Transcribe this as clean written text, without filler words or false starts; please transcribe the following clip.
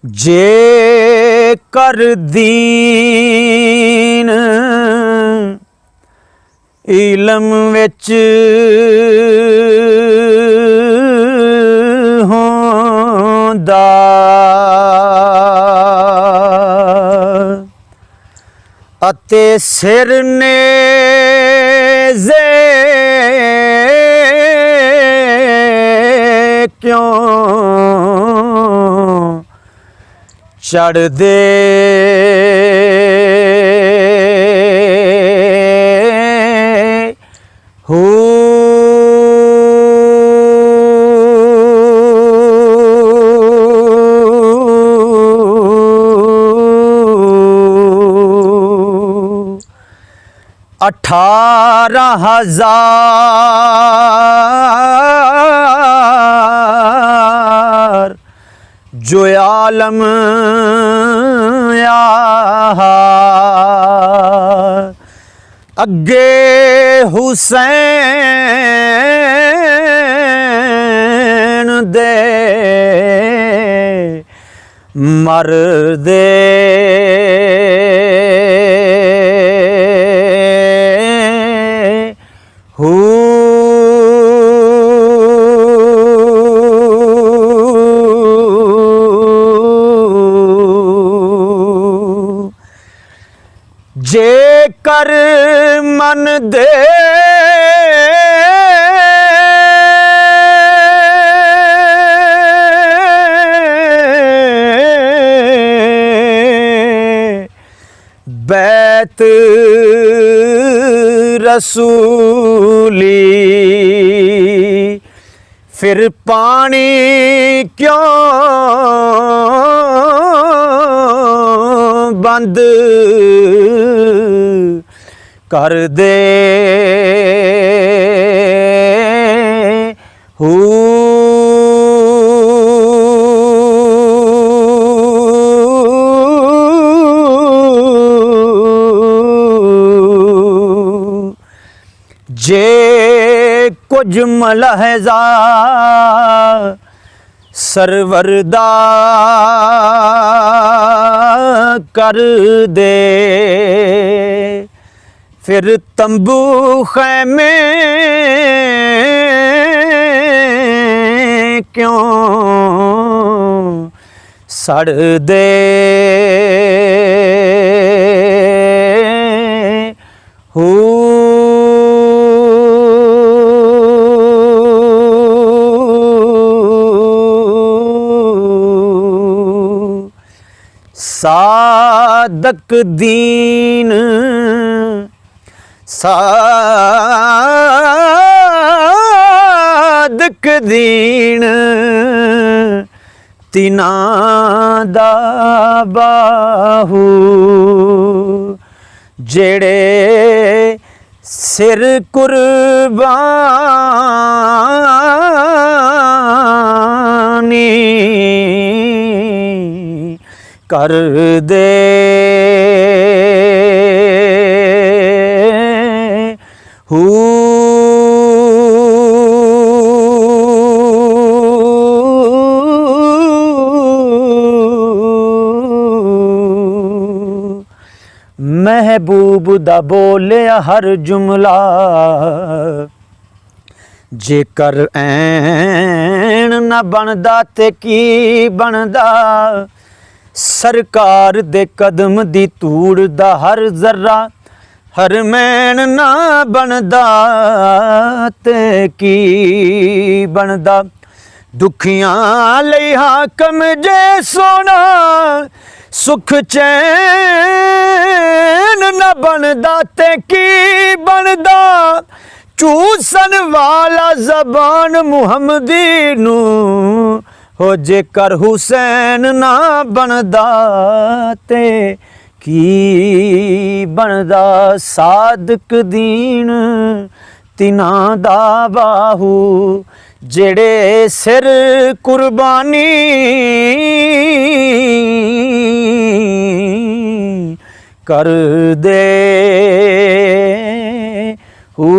ਜੇ ਕਰ ਦੀਨ ਇਲਮ ਵਿੱਚ ਹੁੰਦਾ ਅਤੇ ਸਿਰ ਨੇਜ਼ੇ ਕਿਉਂ ਚੜ੍ਹਦੇ ਹੋ अठारह हजार जो आलम अगे हुसैन दे मरदे हो जे कर मन दे बैत रसूली फिर पानी क्यों बंद कर दे हो जे कुछ मलहजा सरवरदा कर दे फिर तंबू खैमे क्यों सड़ दे हो सादक दीन सादक दीन तिना दा बाहू जेड़े सिर कुर्बानी कर दे हो महबूब दा बोलिया हर जुमला जेकर ऐन न बनदा ते की बनदा सरकार दे कदम दी धूड़ दा हर जर्रा हर मैन ना बनदा ते की बनदा दुखियां लई हाकम जे सोना सुख चैन न बनदा ते की बनदा चूसन वाला जबान मुहम्मदी नू हो जेकर हुसैन ना बनदा ते की बनदा सादक दीन तिना दा बाहू जेड़े सिर कुर्बानी ਕਰ ਦੇ ਊ